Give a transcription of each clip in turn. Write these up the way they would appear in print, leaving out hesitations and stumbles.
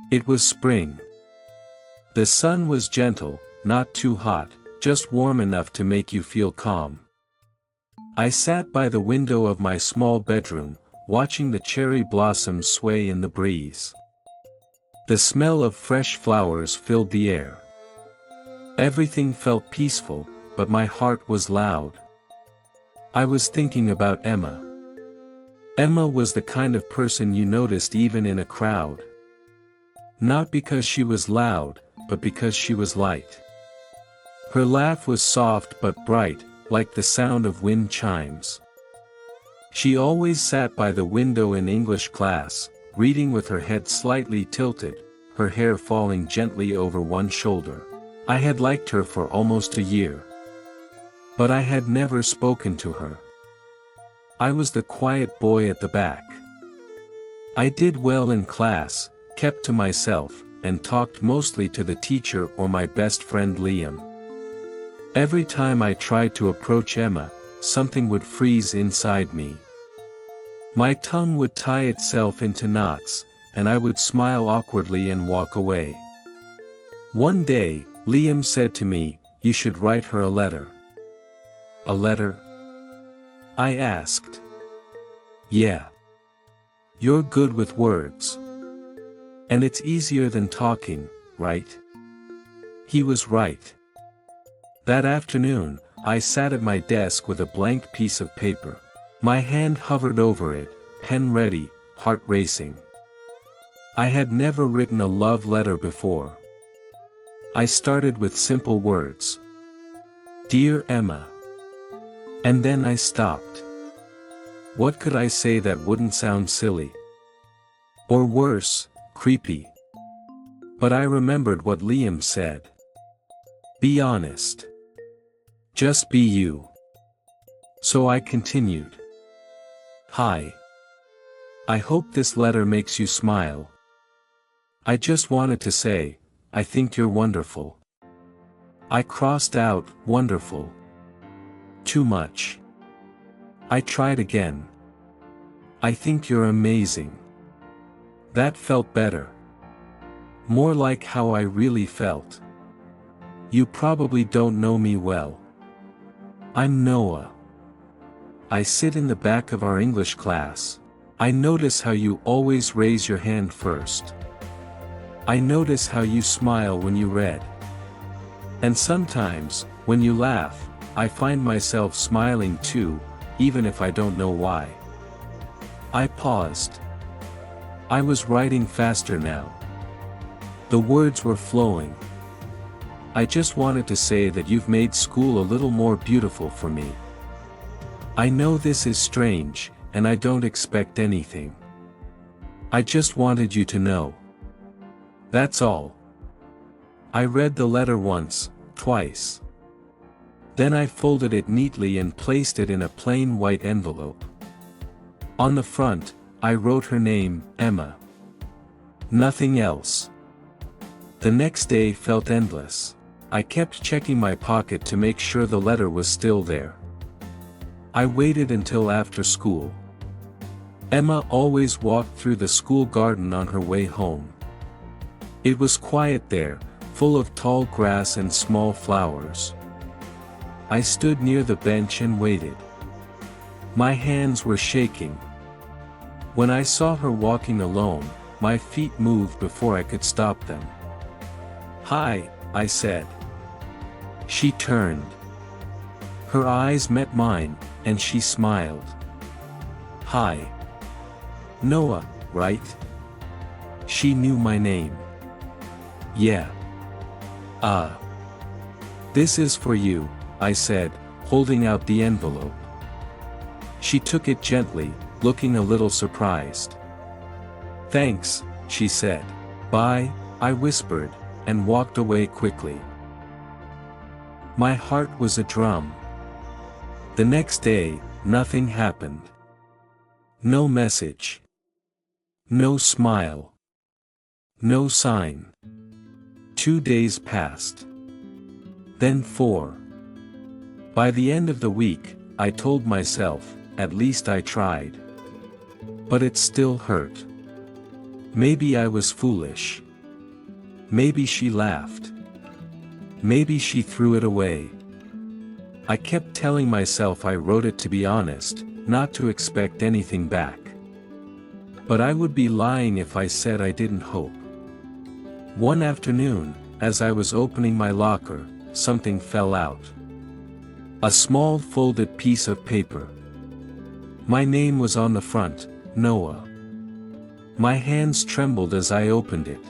It was spring. The sun was gentle, not too hot, just warm enough to make you feel calm. I sat by the window of my small bedroom, watching the cherry blossoms sway in the breeze. The smell of fresh flowers filled the air. Everything felt peaceful, but my heart was loud. I was thinking about Emma. Emma was the kind of person you noticed even in a crowd. Not because she was loud, but because she was light. Her laugh was soft but bright, like the sound of wind chimes. She always sat by the window in English class, reading with her head slightly tilted, her hair falling gently over one shoulder. I had liked her for almost a year. But I had never spoken to her. I was the quiet boy at the back. I did well in class, kept to myself, and talked mostly to the teacher or my best friend Liam. Every time I tried to approach Emma, something would freeze inside me. My tongue would tie itself into knots, and I would smile awkwardly and walk away. One day, Liam said to me, "You should write her a letter." "A letter?" I asked. "Yeah. You're good with words. And it's easier than talking, right?" He was right. That afternoon, I sat at my desk with a blank piece of paper. My hand hovered over it, pen ready, heart racing. I had never written a love letter before. I started with simple words. "Dear Emma." And then I stopped. What could I say that wouldn't sound silly? Or worse, creepy? But I remembered what Liam said. Be honest. Just be you. So I continued. "Hi. I hope this letter makes you smile. I just wanted to say, I think you're wonderful." I crossed out wonderful. Too much. I tried again. "I think you're amazing." That felt better. More like how I really felt. "You probably don't know me well. I'm Noah. I sit in the back of our English class. I notice how you always raise your hand first. I notice how you smile when you read. And sometimes, when you laugh, I find myself smiling too, even if I don't know why." I paused. I was writing faster now. The words were flowing. "I just wanted to say that you've made school a little more beautiful for me. I know this is strange, and I don't expect anything. I just wanted you to know. That's all." I read the letter once, twice. Then I folded it neatly and placed it in a plain white envelope. On the front, I wrote her name, Emma. Nothing else. The next day felt endless. I kept checking my pocket to make sure the letter was still there. I waited until after school. Emma always walked through the school garden on her way home. It was quiet there, full of tall grass and small flowers. I stood near the bench and waited. My hands were shaking. When I saw her walking alone, my feet moved before I could stop them. "Hi," I said. She turned. Her eyes met mine, and she smiled. "Hi. Noah, right?" She knew my name. "Yeah. This is for you," I said, holding out the envelope. She took it gently, looking a little surprised. "Thanks," she said. "Bye," I whispered, and walked away quickly. My heart was a drum. The next day, nothing happened. No message. No smile. No sign. 2 days passed. Then 4. By the end of the week, I told myself, at least I tried. But it still hurt. Maybe I was foolish. Maybe she laughed. Maybe she threw it away. I kept telling myself I wrote it to be honest, not to expect anything back. But I would be lying if I said I didn't hope. One afternoon, as I was opening my locker, something fell out. A small folded piece of paper. My name was on the front, Noah. My hands trembled as I opened it.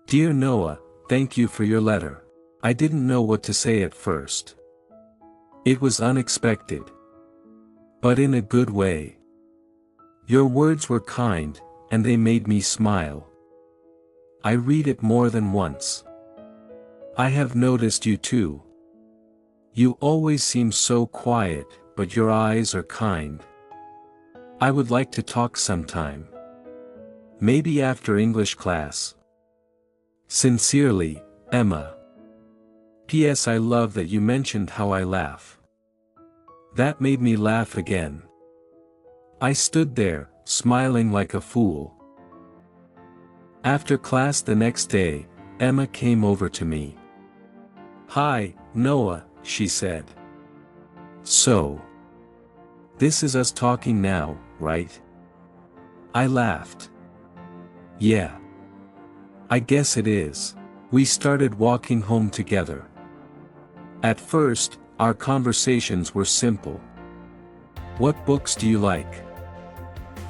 Dear Noah, thank you for your letter. I didn't know what to say at first. It was unexpected. But in a good way. Your words were kind, and they made me smile. I read it more than once. I have noticed you too. You always seem so quiet, but your eyes are kind. I would like to talk sometime. Maybe after English class. Sincerely, Emma. P.S. I love that you mentioned how I laugh. That made me laugh again. I stood there, smiling like a fool. After class the next day, Emma came over to me. Hi, Noah, she said. So. This is us talking now, right? I laughed. Yeah. I guess it is. We started walking home together. At first, our conversations were simple. What books do you like?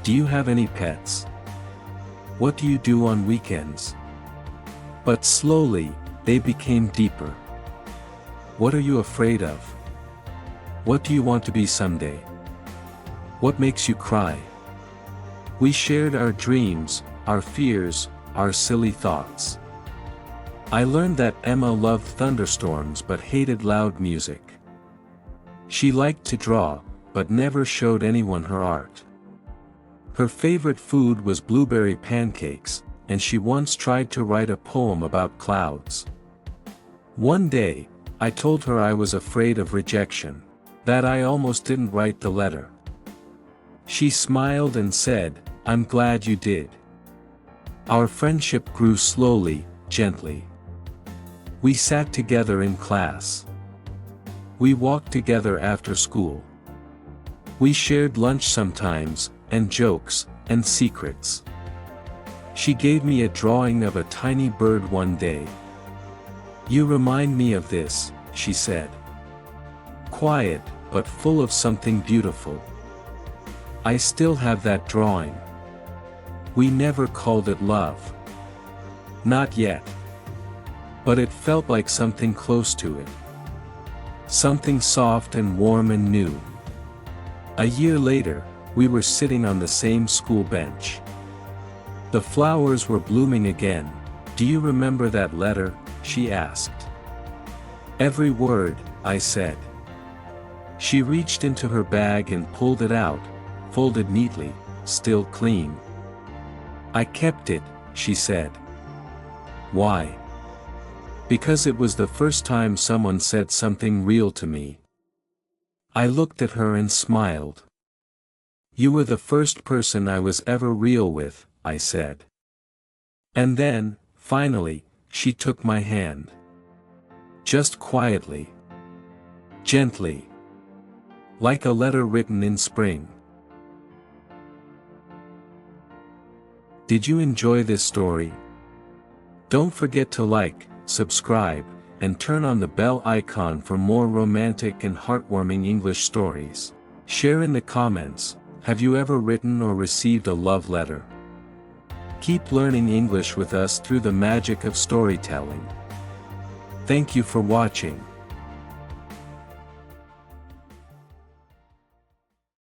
Do you have any pets? What do you do on weekends? But slowly, they became deeper. What are you afraid of? What do you want to be someday? What makes you cry? We shared our dreams, our fears, our silly thoughts. I learned that Emma loved thunderstorms but hated loud music. She liked to draw, but never showed anyone her art. Her favorite food was blueberry pancakes, and she once tried to write a poem about clouds. One day, I told her I was afraid of rejection, that I almost didn't write the letter. She smiled and said, "I'm glad you did." Our friendship grew slowly, gently. We sat together in class. We walked together after school. We shared lunch sometimes, and jokes, and secrets. She gave me a drawing of a tiny bird one day. You remind me of this, she said. Quiet, but full of something beautiful. I still have that drawing. We never called it love. Not yet. But it felt like something close to it. Something soft and warm and new. A year later, we were sitting on the same school bench. The flowers were blooming again. Do you remember that letter? She asked. Every word, I said. She reached into her bag and pulled it out, folded neatly, still clean. I kept it, she said. Why? Because it was the first time someone said something real to me. I looked at her and smiled. You were the first person I was ever real with, I said. And then, finally, she took my hand. Just quietly. Gently. Like a letter written in spring. Did you enjoy this story? Don't forget to like, subscribe, and turn on the bell icon for more romantic and heartwarming English stories. Share in the comments, have you ever written or received a love letter? Keep learning English with us through the magic of storytelling. Thank you for watching.